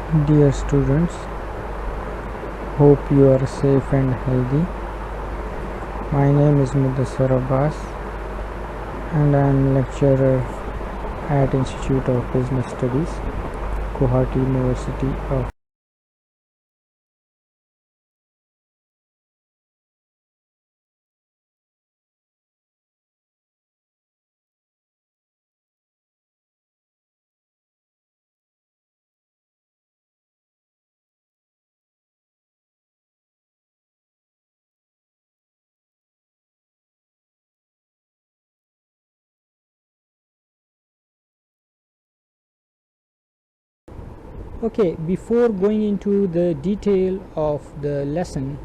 Dear students, hope you are safe and healthy. My name is Mudassar Abbas and I am lecturer at Institute of Business Studies, Guwahati University of Okay, before going into the detail of the lesson,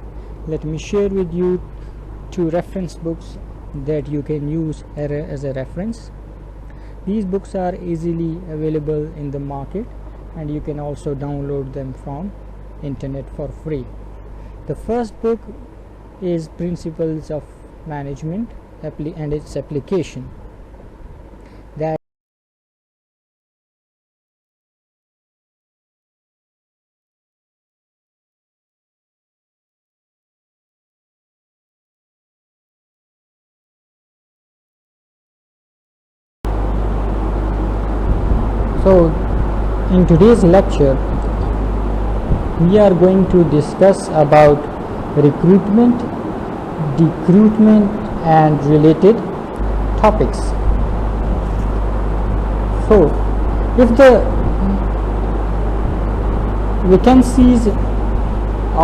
let me share with you two reference books that you can use as a reference. These books are easily available in the market and you can also download them from internet for free. The first book is Principles of Management and its application. That So, in today's lecture, we are going to discuss about recruitment, recruitment and related topics. So, if the vacancies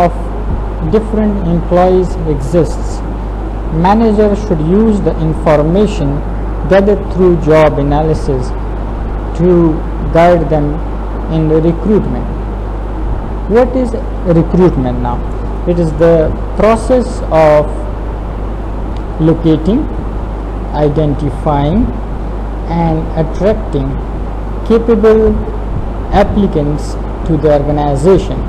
of different employees exists, manager should use the information gathered through job analysis to guide them in the recruitment. What is recruitment now? It is the process of locating, identifying and attracting capable applicants to the organization,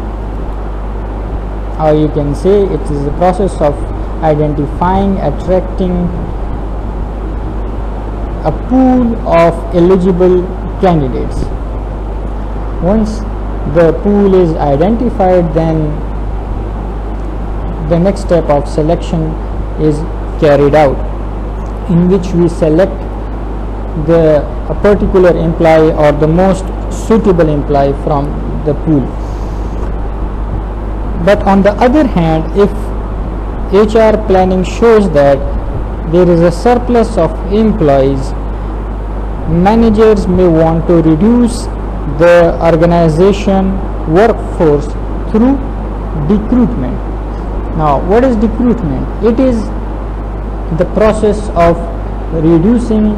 or you can say it is the process of identifying, attracting a pool of eligible candidates. Once the pool is identified, then the next step of selection is carried out, in which we select a particular employee or the most suitable employee from the pool. But on the other hand, if HR planning shows that there is a surplus of employees, managers may want to reduce the organization workforce through recruitment. Now, what is recruitment? It is the process of reducing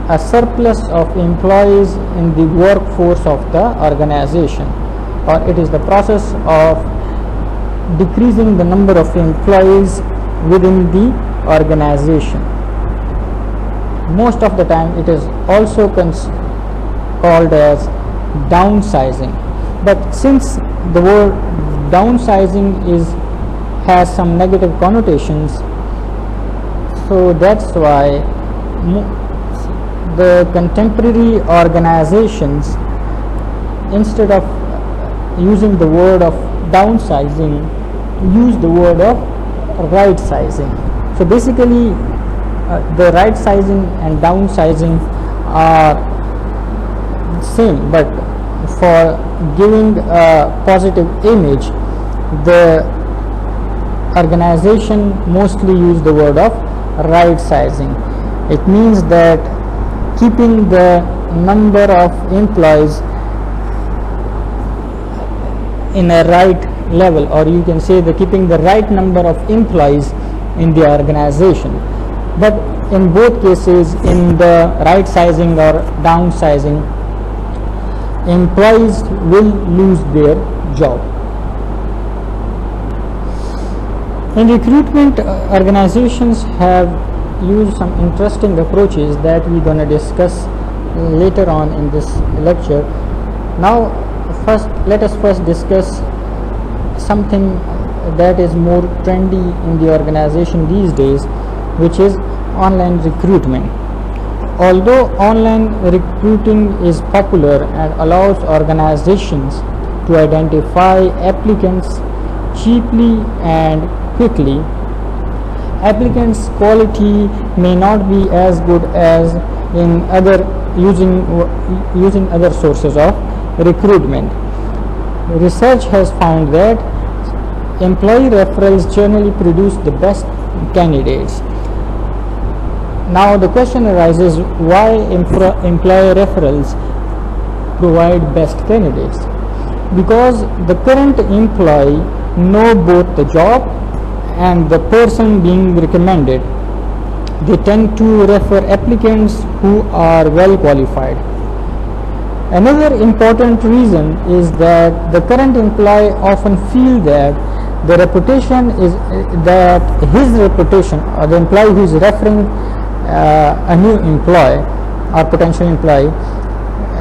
a surplus of employees in the workforce of the organization, or it is the process of decreasing the number of employees within the organization. Most of the time it is also called as downsizing, but since the word downsizing has some negative connotations, so that's why the contemporary organizations, instead of using the word of downsizing, use the word of right sizing. So basically the right sizing and downsizing are same, but for giving a positive image, the organization mostly use the word of right sizing. It means that keeping the number of employees in a right level, or you can say keeping the right number of employees in the organization. But in both cases, in the right sizing or downsizing, employees will lose their job. In recruitment, organizations have used some interesting approaches that we're going to discuss later on in this lecture. Now, let us first discuss something that is more trendy in the organization these days, which is online recruitment. Although online recruiting is popular and allows organizations to identify applicants cheaply and quickly. Applicants' quality may not be as good as in other using other sources of recruitment. Research has found that employee referrals generally produce the best candidates. Now the question arises, why employee referrals provide best candidates? Because the current employee know both the job and the person being recommended. They tend to refer applicants who are well qualified. Another important reason is that the current employee often feel that the reputation is that his reputation, or the employee who is referring a new employee or potential employee,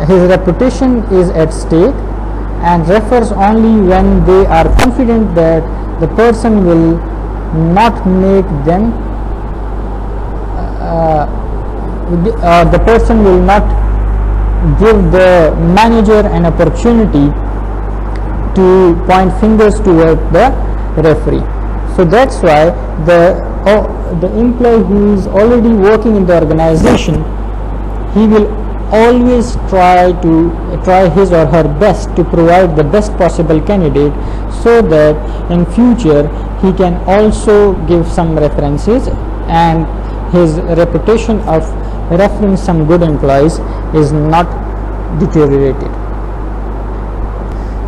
his reputation is at stake, and refers only when they are confident that the person will not make them the person will not give the manager an opportunity to point fingers toward the referee. So that's why the employee who is already working in the organization, he will always try his or her best to provide the best possible candidate, so that in future he can also give some references and his reputation of referring some good employees is not deteriorated.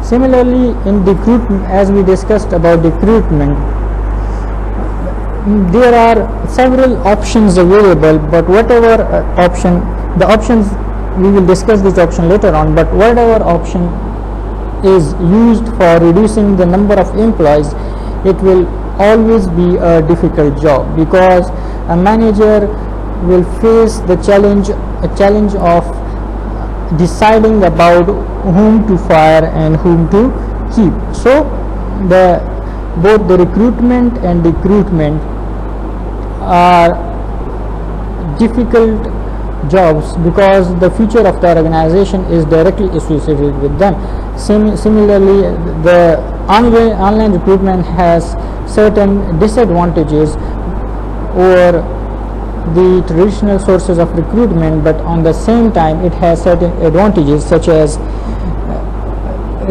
Similarly, in recruitment, as we discussed about recruitment, there are several options available, but whatever the options, we will discuss this option later on, but whatever option is used for reducing the number of employees, it will always be a difficult job, because a manager will face the challenge of deciding about whom to fire and whom to keep. So both the recruitment and recruitment are difficult jobs, because the future of the organization is directly associated with them. Similarly, the online recruitment has certain disadvantages over the traditional sources of recruitment, but on the same time it has certain advantages, such as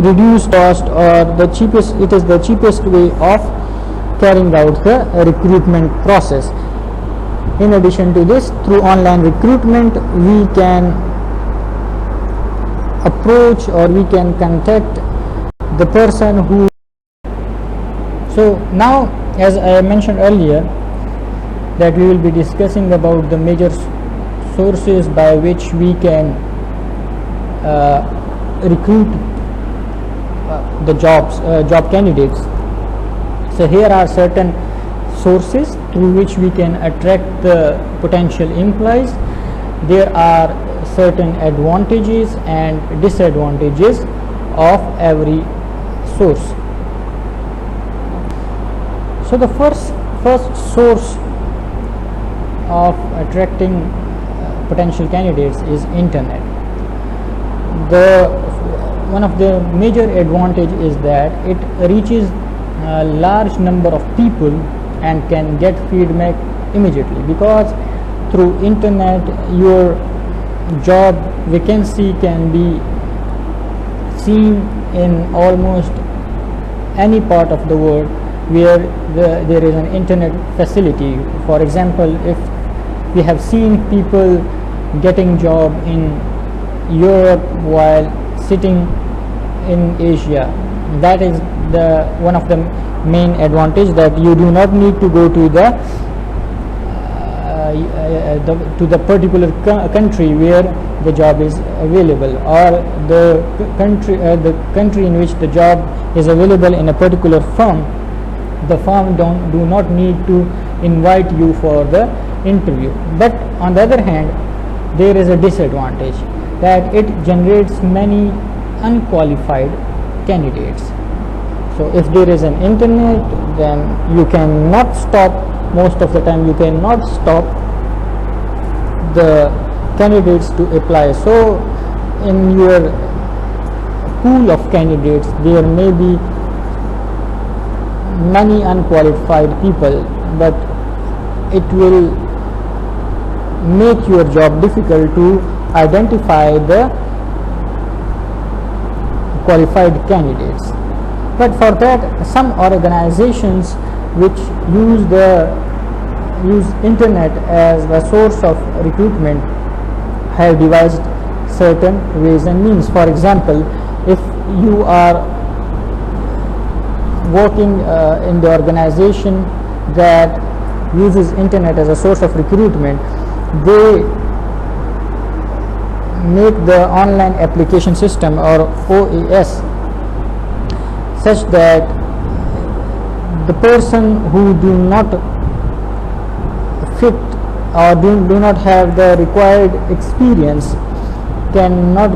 reduced cost, or it is the cheapest way of carrying out the recruitment process. In addition to this, through online recruitment, we can approach or we can contact the person who. So now, as I mentioned earlier, that we will be discussing about the major sources by which we can recruit the job candidates. So here are certain sources through which we can attract the potential employees. There are certain advantages and disadvantages of every source. So the first source of attracting potential candidates is internet. One of the major advantage is that it reaches a large number of people and can get feedback immediately, because through internet your job vacancy can be seen in almost any part of the world where there is an internet facility. For example, if we have seen people getting job in Europe while sitting in Asia, that is one of the main advantage, that you do not need to go to the particular country where the job is available, or the country in which the job is available in a particular firm. The firm do not need to invite you for the interview. But on the other hand, there is a disadvantage, that it generates many unqualified candidates. So if there is an internet, then you cannot stop, most of the time you cannot stop the candidates to apply. So in your pool of candidates, there may be many unqualified people, but it will make your job difficult to identify the qualified candidates. But for that, some organizations which use internet as a source of recruitment have devised certain ways and means. For example, if you are working in the organization that uses internet as a source of recruitment, they make the online application system, or OAS, such that the person who do not fit or do not have the required experience cannot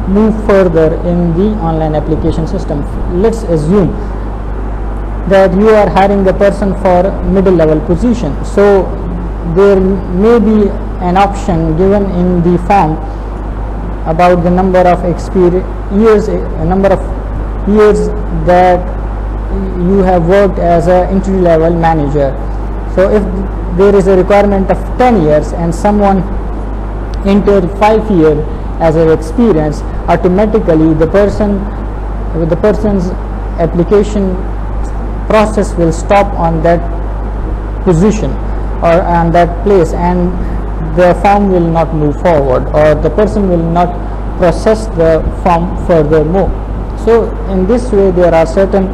move further in the online application system. Let's assume that you are hiring the person for middle level position, so there may be an option given in the form about the number of years that you have worked as a entry level manager. So if there is a requirement of 10 years and someone entered 5 years as an experience, automatically the person's application process will stop on that position or on that place, and the form will not move forward, or the person will not process the form furthermore. So in this way, there are certain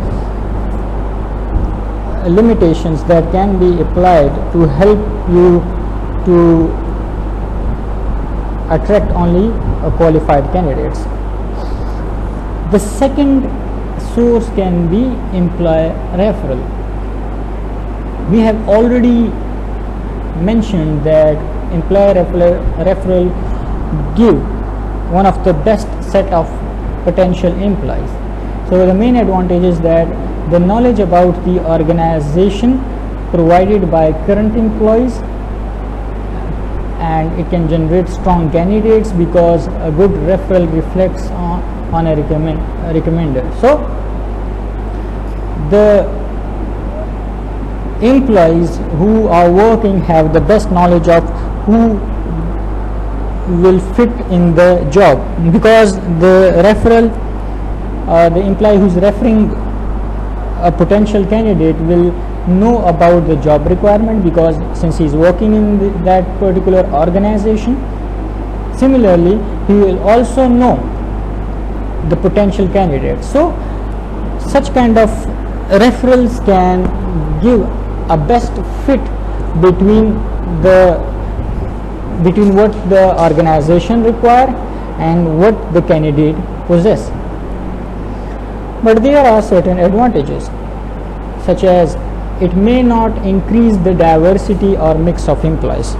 limitations that can be applied to help you to attract only qualified candidates. The second source can be employer referral. We have already mentioned that employer referral give one of the best set of potential employees. So the main advantage is that the knowledge about the organization provided by current employees, and it can generate strong candidates because a good referral reflects on a recommender. So the employees who are working have the best knowledge of who will fit in the job, because the referral, the employee who is referring a potential candidate will know about the job requirement, because since he is working in that particular organization. Similarly, he will also know the potential candidate. So such kind of referrals can give a best fit between what the organization require and what the candidate possess. But there are certain advantages, such as it may not increase the diversity or mix of employees.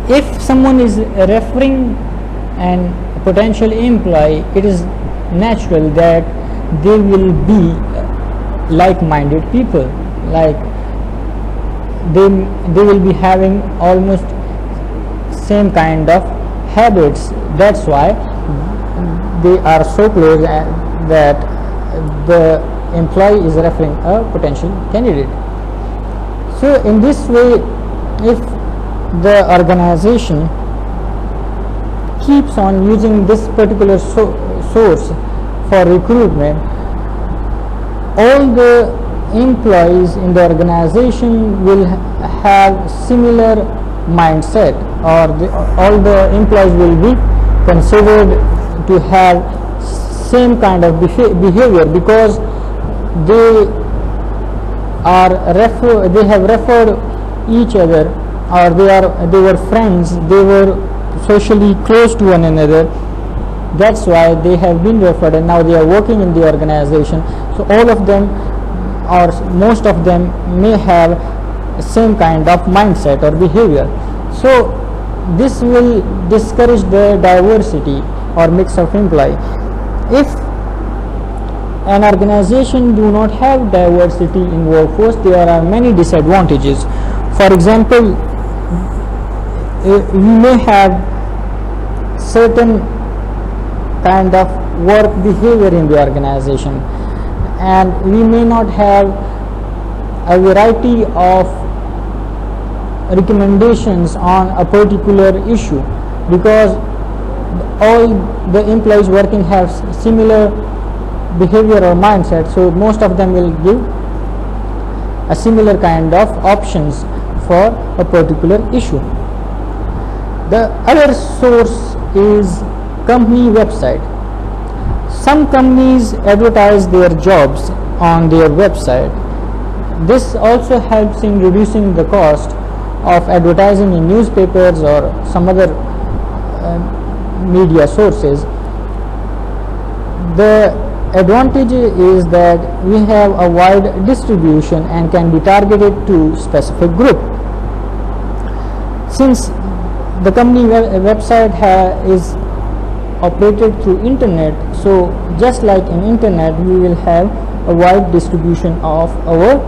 If someone is referring an potential employee, it is natural that they will be like-minded people, like they will be having almost same kind of habits. That's why they are so close that the employee is referring a potential candidate. So in this way, if the organization keeps on using this particular source for recruitment, all the employees in the organization will have similar mindset, or all the employees will be considered to have same kind of behavior, because they have referred each other, or they were friends, they were socially close to one another. That's why they have been referred, and now they are working in the organization. So all of them, or most of them, may have same kind of mindset or behavior. So this will discourage the diversity or mix of employee. If an organization do not have diversity in workforce, there are many disadvantages. For example, we may have certain kind of work behavior in the organization, and we may not have a variety of recommendations on a particular issue, because all the employees working have similar behavior or mindset, so most of them will give a similar kind of options for a particular issue. The other source is company website. Some companies advertise their jobs on their website. This also helps in reducing the cost of advertising in newspapers or some other media sources. The advantage is that we have a wide distribution and can be targeted to specific group. Since the company website is operated through internet, so just like in internet, we will have a wide distribution of our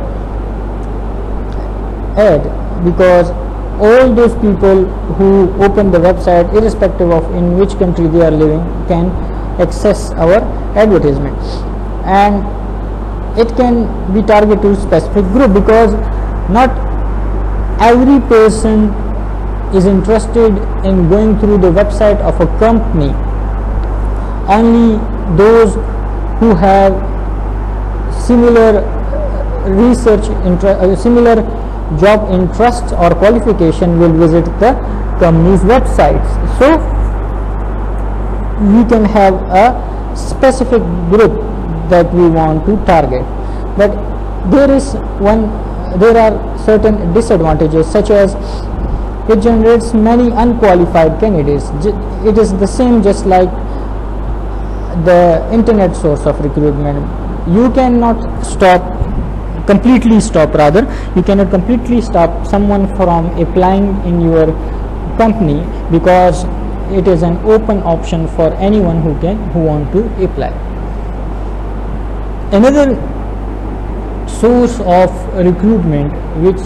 ad, because all those people who open the website, irrespective of in which country they are living, can access our advertisement, and it can be targeted to specific group, because not every person is interested in going through the website of a company. Only those who have similar similar job interests or qualification will visit the company's websites. So we can have a specific group that we want to target, but there are certain disadvantages, such as it generates many unqualified candidates. It is the same just like the internet source of recruitment. You cannot completely stop someone from applying in your company, because it is an open option for anyone who want to apply. Another source of recruitment which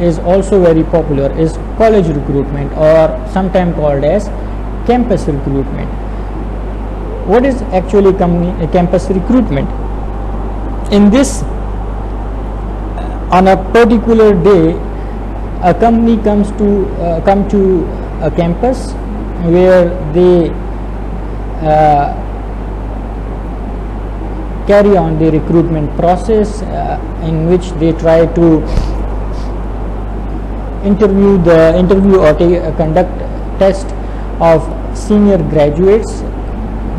is also very popular is college recruitment, or sometimes called as campus recruitment. What is actually campus recruitment? In this, on a particular day, a company come to a campus where they carry on the recruitment process, in which they try to interview or conduct test of senior graduates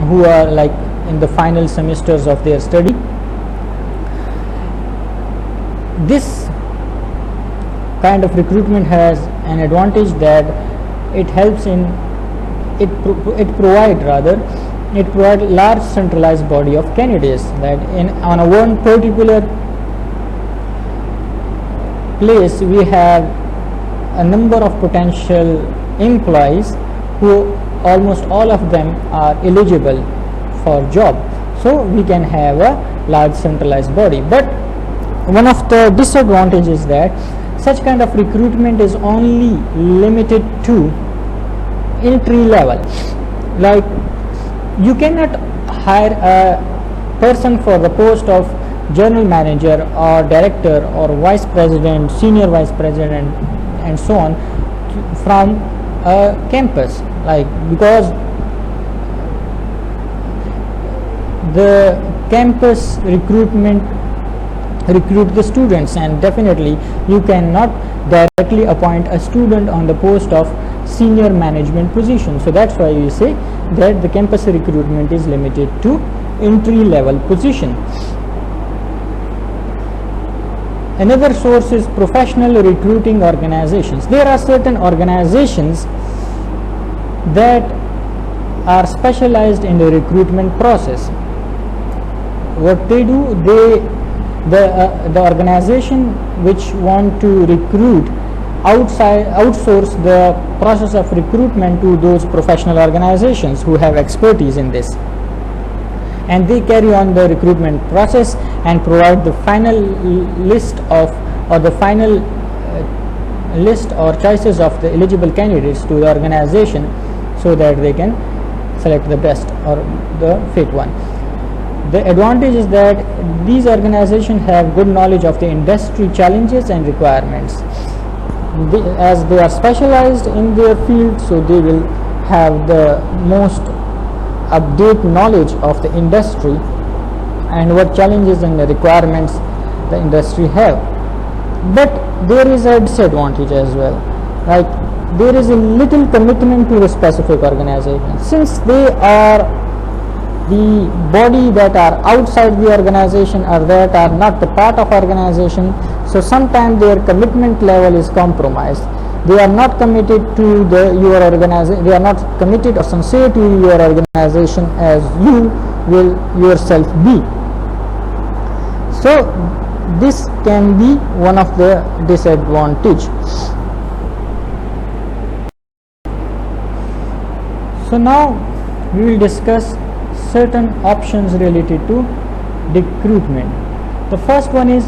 who are like in the final semesters of their study. This kind of recruitment has an advantage that it helps in it provide large centralized body of candidates, that on a one particular place we have a number of potential employees who almost all of them are eligible for job, so we can have a large centralized body. But one of the disadvantages is that such kind of recruitment is only limited to entry level. Like, you cannot hire a person for the post of general manager or director or vice president, senior vice president, and so on from a campus, like, because the campus recruit the students, and definitely you cannot directly appoint a student on the post of senior management position. So that's why we say that the campus recruitment is limited to entry level position. Another source is professional recruiting organizations. There are certain organizations that are specialized in the recruitment process. What they do, the organization which want to recruit outsource the process of recruitment to those professional organizations who have expertise in this, and they carry on the recruitment process and provide the final list or choices of the eligible candidates to the organization, so that they can select the best or the fit one. The advantage is that these organizations have good knowledge of the industry challenges and requirements. As they are specialized in their field, so they will have the most update knowledge of the industry and what challenges and the requirements the industry have. But there is a disadvantage as well, like there is a little commitment to the specific organization. Since they are the body that are outside the organization or that are not the part of organization, so sometimes their commitment level is compromised. They are not committed to your organization, they are not committed or sincere to your organization as you will yourself be. So this can be one of the disadvantage. So now we will discuss certain options related to recruitment. The first one is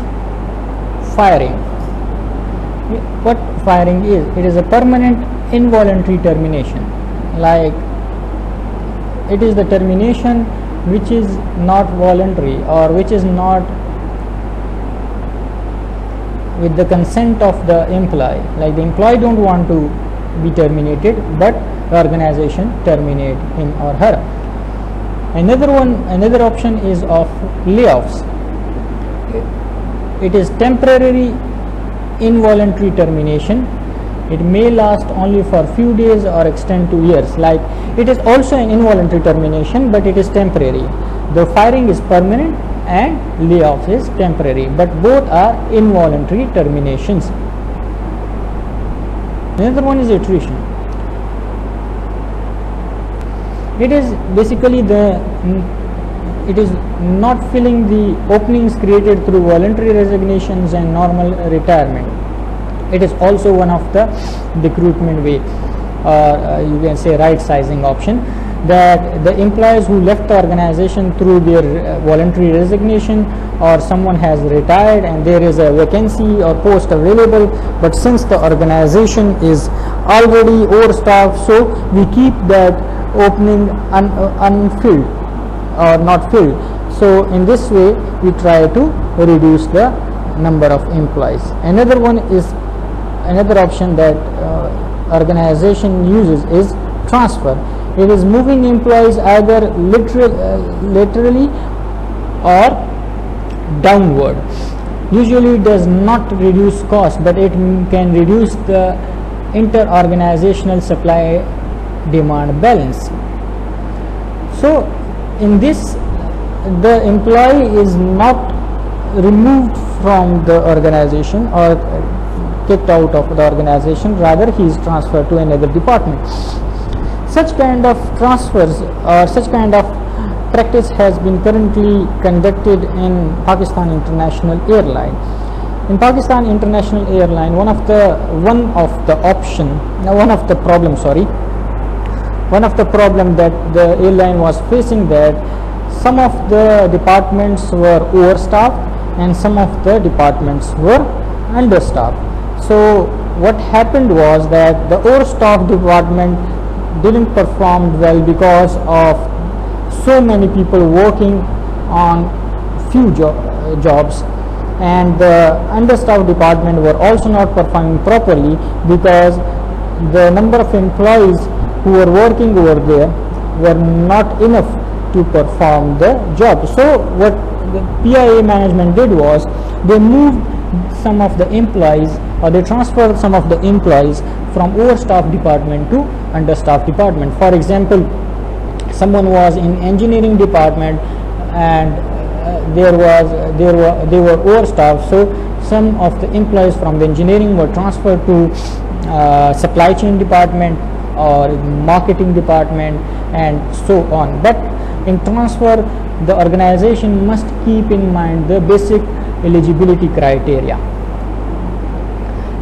firing. What firing is? It is a permanent involuntary termination. Like it is the termination which is not voluntary or which is not with the consent of the employee. Like the employee don't want to be terminated, but the organization terminate him or her. Another option is of layoffs. It is temporary involuntary termination. It may last only for few days or extend to years. Like it is also an involuntary termination, but it is temporary. The firing is permanent and layoffs is temporary, but both are involuntary terminations. Another one is attrition. It is basically it is not filling the openings created through voluntary resignations and normal retirement. It is also one of the recruitment way, or you can say right sizing option, that the employees who left the organization through their voluntary resignation, or someone has retired and there is a vacancy or post available, but since the organization is already overstaffed, so we keep that opening unfilled or not filled. So in this way we try to reduce the number of employees. Another option that organization uses is transfer. It is moving employees either laterally or downward. Usually it does not reduce cost, but it can reduce the inter-organizational supply demand balance. So in this, the employee is not removed from the organization or kicked out of the organization, rather he is transferred to another department. Such kind of transfers or such kind of practice has been currently conducted in Pakistan International Airline. In Pakistan International Airline, one of the problem that the airline was facing, that some of the departments were overstaffed and some of the departments were understaffed. So what happened was that the overstaffed department didn't perform well because of so many people working on few jobs, and the understaffed department were also not performing properly because the number of employees who were working over there were not enough to perform the job. So what the PIA management did was they moved some of the employees, or they transferred some of the employees from overstaffed department to understaffed department. For example, someone was in engineering department and they were overstaffed, so some of the employees from the engineering were transferred to supply chain department or marketing department and so on. But in transfer, the organization must keep in mind the basic eligibility criteria.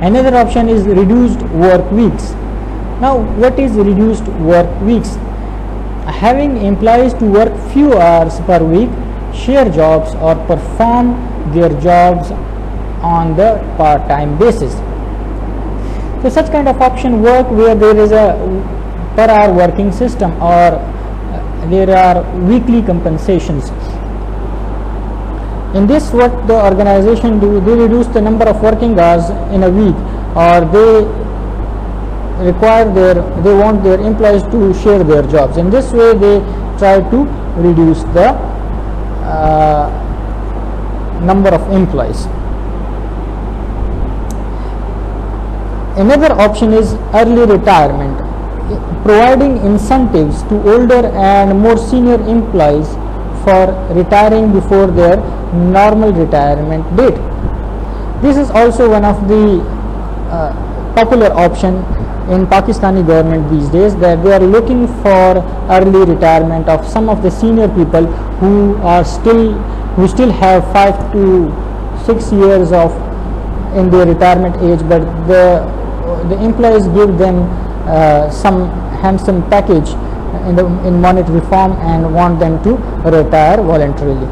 Another option is reduced work weeks. Now what is reduced work weeks? Having employees to work few hours per week, share jobs, or perform their jobs on the part-time basis. So such kind of option work where there is a per hour working system, or there are weekly compensations. In this, what the organization do, they reduce the number of working hours in a week, or they want their employees to share their jobs. In this way, they try to reduce the number of employees. Another option is early retirement, providing incentives to older and more senior employees for retiring before their normal retirement date. This is also one of the popular option in Pakistani government these days, that they are looking for early retirement of some of the senior people who still have 5 to 6 years of in their retirement age, but the employees give them some handsome package in monetary form and want them to retire voluntarily.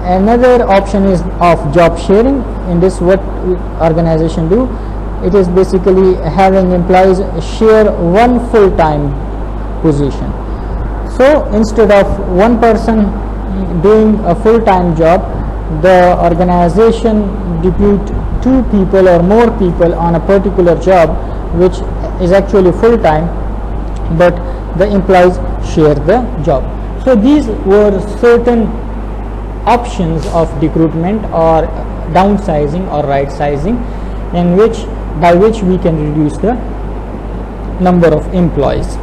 Another option is of job sharing. In this, what organization do, it is basically having employees share one full-time position. So instead of one person doing a full-time job, the organization depute 2 people or more people on a particular job which is actually full-time, but the employees share the job. So these were certain options of recruitment or downsizing or right sizing, by which we can reduce the number of employees.